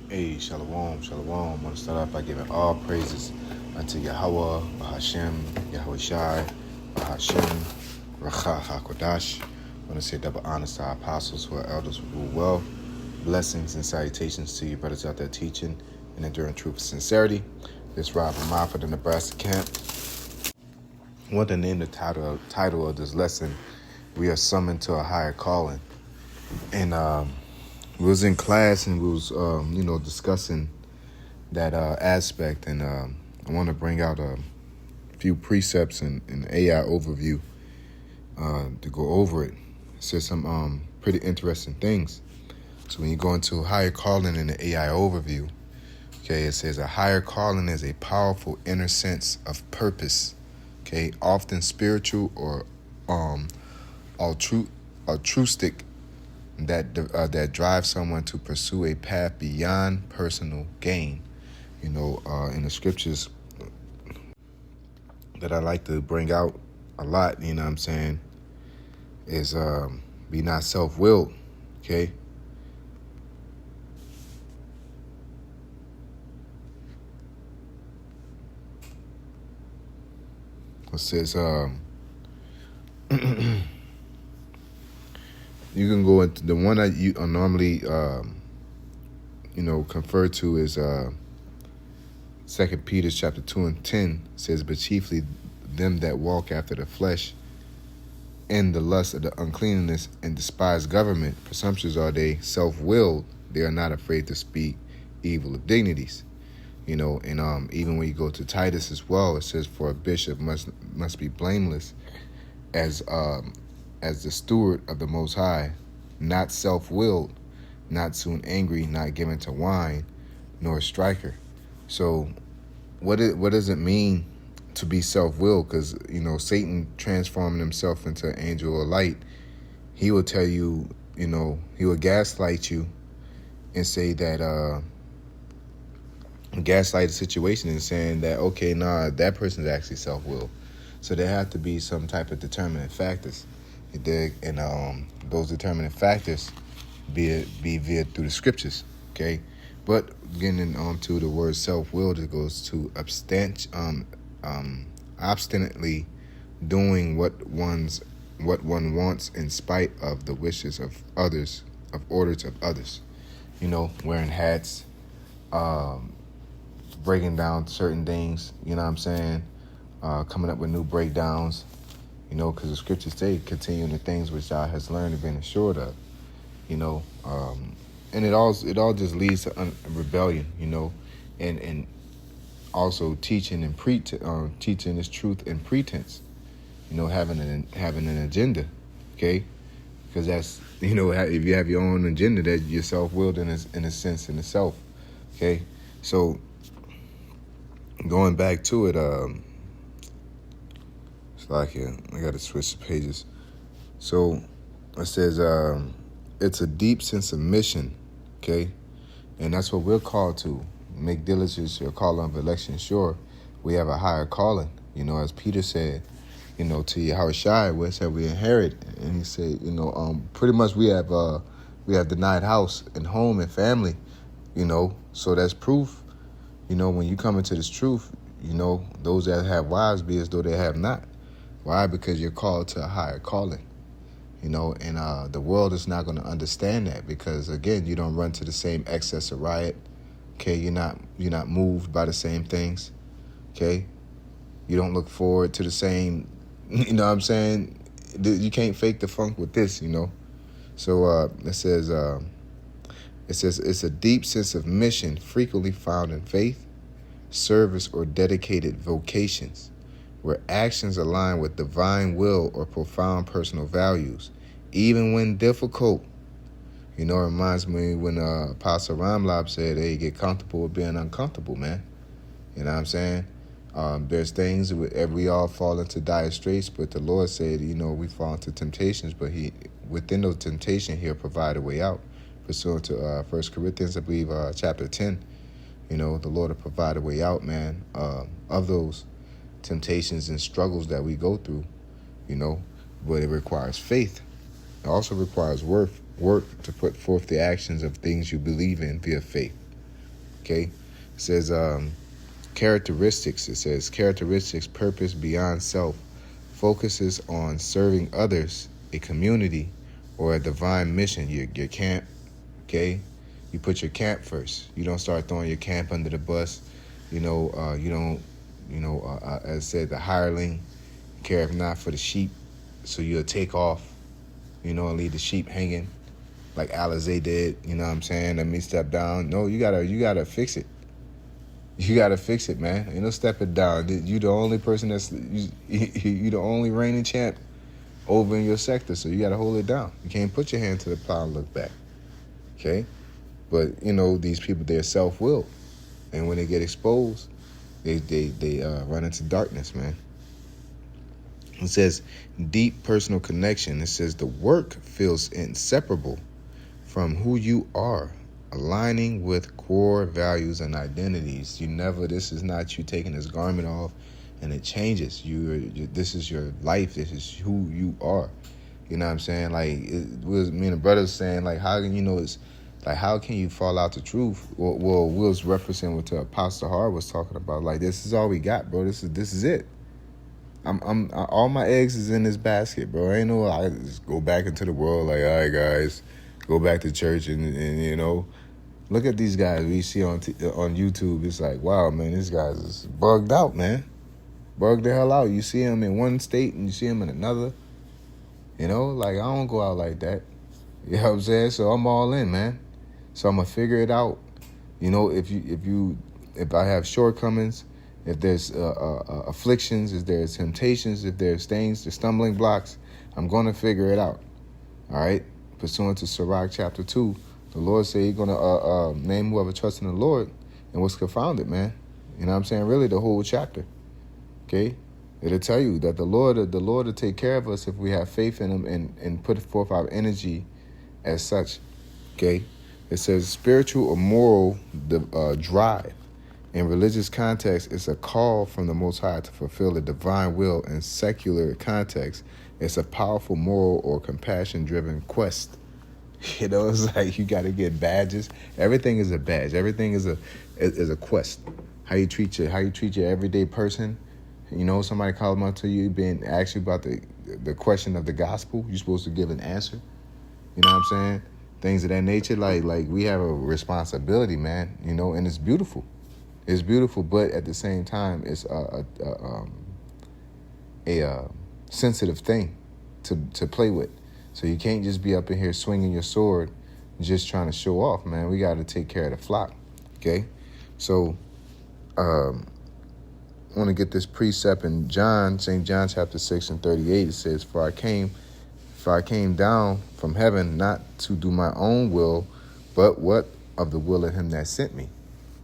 Hey, shalom, shalom. I want to start off by giving all praises unto Yahweh, Bahashem, Yahweh Shai, Bahashem, Racha HaKodash. I want to say double honors to our apostles who are elders who rule well. Blessings and salutations to you brothers out there teaching and enduring truth and sincerity. This Rob Amar for the Nebraska camp. I want to name the title of this lesson, We Are Summoned to a Higher Calling. And we was in class and we was, discussing that aspect. And I want to bring out a few precepts and an AI overview to go over it. It says some pretty interesting things. So when you go into higher calling in the AI overview, okay, it says a higher calling is a powerful inner sense of purpose, okay, often spiritual or altruistic, that drives someone to pursue a path beyond personal gain. In the scriptures that I like to bring out a lot, you know what I'm saying, is be not self-willed, okay? It says you can go into the one that you normally confer to is 2 Peter chapter 2 and 10 says, but chiefly them that walk after the flesh in the lust of the uncleanness and despise government, presumptuous are they, self-willed, they are not afraid to speak evil of dignities. And even when you go to Titus as well, it says, for a bishop must be blameless as the steward of the Most High, not self-willed, not soon angry, not given to wine, nor a striker. So what does it mean to be self-willed? Because, Satan transforming himself into an angel of light, he will tell you, he will gaslight you and say that, gaslight the situation and saying that, okay, nah, that person's actually self-willed. So there have to be some type of determining factors. You dig? And those determining factors be via through the scriptures, okay? But getting on to the word self-willed, it goes to obstinately doing what one wants in spite of the wishes of others, of orders of others. Wearing hats, breaking down certain things, you know what I'm saying? Coming up with new breakdowns, because the scriptures say, continuing the things which thou hast learned and been assured of, and it all just leads to rebellion, and also teaching and teaching this truth in pretense, having an agenda, okay? Because that's, if you have your own agenda, that you're self-willed in a sense in itself, okay? So going back to it, it's like here, I got to switch the pages. So it says it's a deep sense of mission, okay? And that's what we're called to. Make diligence your calling of election sure. We have a higher calling, as Peter said, to Yahweh Shai, where it said we inherit. And he said, pretty much we have denied house and home and family, so that's proof. When you come into this truth, those that have wives be as though they have not. Why? Because you're called to a higher calling, and the world is not going to understand that because, again, you don't run to the same excess of riot, okay? You're not moved by the same things, okay? You don't look forward to the same, you know what I'm saying? You can't fake the funk with this, So it says it's a deep sense of mission frequently found in faith, service, or dedicated vocations, where actions align with divine will or profound personal values, even when difficult. It reminds me when Apostle Ramlab said, hey, get comfortable with being uncomfortable, man. You know what I'm saying? There's things, we all fall into dire straits, but the Lord said, we fall into temptations, but within those temptations, he'll provide a way out. Pursuant to 1 Corinthians, I believe, chapter 10, the Lord will provide a way out, man, of those temptations and struggles that we go through, but it requires faith. also requires work to put forth the actions of things you believe in via faith. Okay, it says characteristics. It says characteristics, purpose beyond self, focuses on serving others, a community, or a divine mission. Your camp. Okay, you put your camp first. You don't start throwing your camp under the bus. You don't. As I said, the hireling careth not for the sheep, so you'll take off. And leave the sheep hanging, like Alizé did. You know what I'm saying? Let me step down. No, you gotta fix it. You gotta fix it, man. Ain't no stepping down. You the only person you the only reigning champ over in your sector, so you gotta hold it down. You can't put your hand to the plow and look back. Okay? But these people, they're self-willed, and when they get exposed, they run into darkness, man. It says deep personal connection. It says the work feels inseparable from who you are, aligning with core values and identities. This is not you taking this garment off and it changes. This is your life. This is who you are. You know what I'm saying? Like, it was me and the brothers saying, like, how can it's like, how can you fall out the truth? Well, Will's referencing what Apostle Hart was talking about. Like, this is all we got, bro. This is it. All my eggs is in this basket, bro. I ain't no I just go back into the world like, all right, guys, go back to church and look at these guys we see on YouTube. It's like, wow, man, these guys is bugged out, man. Bugged the hell out. You see them in one state and you see them in another. Like, I don't go out like that. You know what I'm saying? So I'm all in, man. So I'm gonna figure it out. If I have shortcomings, if there's afflictions, if there's temptations, if there's things, the stumbling blocks, I'm going to figure it out. All right? Pursuant to Sirach chapter 2, the Lord said he's going to name whoever trusts in the Lord and what's confounded, man. You know what I'm saying? Really, the whole chapter. Okay? It'll tell you that the Lord will take care of us if we have faith in him and put forth our energy as such. Okay? It says spiritual or moral drive. In religious context, it's a call from the Most High to fulfill the divine will. In secular context, it's a powerful moral or compassion-driven quest. It's like you got to get badges. Everything is a badge. Everything is a quest. How you treat your everyday person. Somebody calls up to you, being asked you about the question of the gospel. You're supposed to give an answer. You know what I'm saying? Things of that nature. Like we have a responsibility, man. And it's beautiful. It's beautiful, but at the same time, it's a sensitive thing to play with. So you can't just be up in here swinging your sword, just trying to show off, man. We got to take care of the flock, okay? So I want to get this precept in St. John chapter 6 and 38. It says, For I came down from heaven not to do my own will, but what of the will of him that sent me.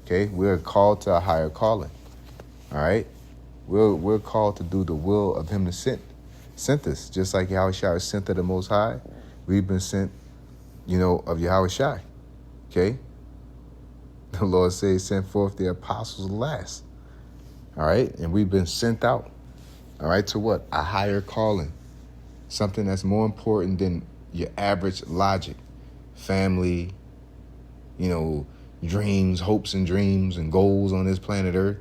Okay, we're called to a higher calling. All right, we're called to do the will of him that sent us. Just like Yahushua was sent to the Most High, we've been sent, of Yahushua. Okay, the Lord says, send forth the apostles last. All right, and we've been sent out. All right, to what? A higher calling, something that's more important than your average logic, family, dreams, hopes and dreams and goals on this planet Earth.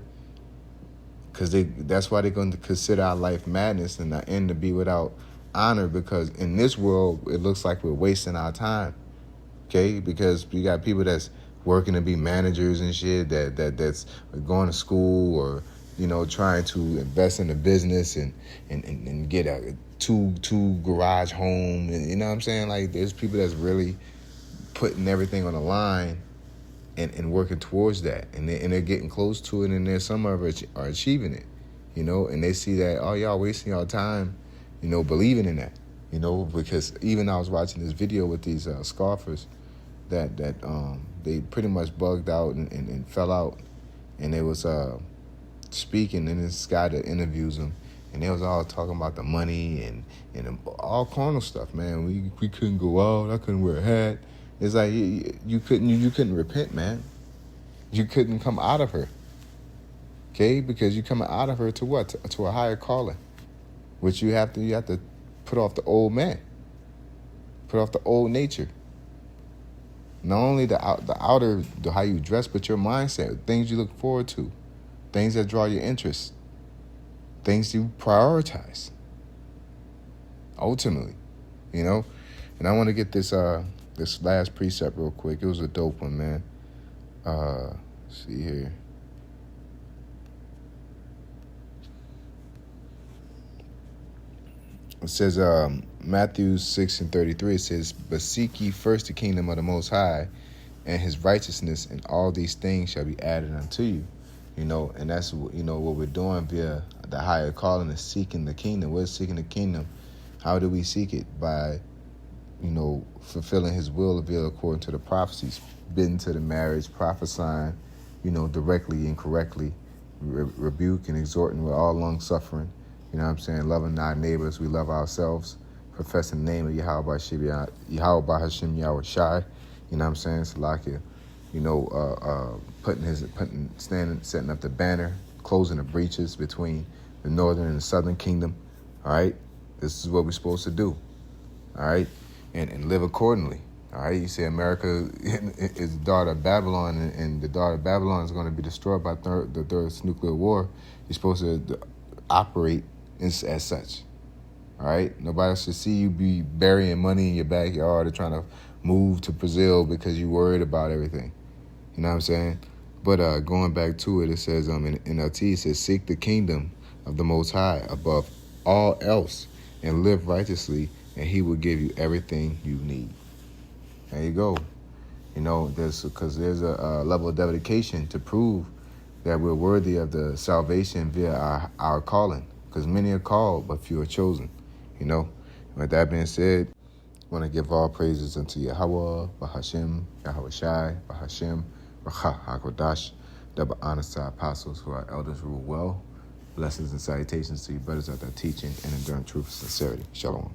Because that's why they're going to consider our life madness and the end to be without honor, because in this world, it looks like we're wasting our time. Okay? Because we got people that's working to be managers and shit, that's going to school or, trying to invest in a business and get a two garage home. And, you know what I'm saying? Like, there's people that's really putting everything on the line and working towards that, and they're getting close to it, and there's some of it are achieving it, and they see that, oh, y'all wasting y'all time, believing in that, because even I was watching this video with these scoffers that they pretty much bugged out and fell out, and they was speaking, and this guy that interviews them, and they was all talking about the money and all carnal stuff, man. We couldn't go out, I couldn't wear a hat. It's like you couldn't repent, man. You couldn't come out of her, okay? Because you coming out of her to what? To a higher calling, which you have to put off the old man, put off the old nature. Not only the outer, how you dress, but your mindset, things you look forward to, things that draw your interest, things you prioritize. Ultimately, you know. And I want to get this this last precept real quick. It was a dope one, man. Let's see here. It says Matthew 6:33. It says, "But seek ye first the kingdom of the Most High, and His righteousness, and all these things shall be added unto you." You know, and that's what we're doing via the higher calling is seeking the kingdom. We're seeking the kingdom. How do we seek it? By fulfilling His will according to the prophecies, bidding to the marriage, prophesying, directly and correctly, rebuke and exhorting with all long suffering. You know what I'm saying? Loving our neighbors, we love ourselves. Professing the name of Yahweh Hashem Yahweh Shai. You know what I'm saying? Salakia. Setting up the banner, closing the breaches between the northern and the southern kingdom. All right? This is what we're supposed to do. All right? And live accordingly. All right? You say America is the daughter of Babylon, and the daughter of Babylon is going to be destroyed by the third nuclear war. You're supposed to operate as such. All right? Nobody should see you be burying money in your backyard or trying to move to Brazil because you're worried about everything. You know what I'm saying? But going back to it, it says in NLT, it says, "Seek the kingdom of the Most High above all else and live righteously, and He will give you everything you need." There you go. There's a level of dedication to prove that we're worthy of the salvation via our calling. Because many are called, but few are chosen. With that being said, I want to give all praises unto Yahweh, Bahashem, Yahweh Shai, Bahashem, Racha HaKodash, double honors to our apostles who are elders rule well. Blessings and salutations to you brothers out there teaching and enduring truth and sincerity. Shalom.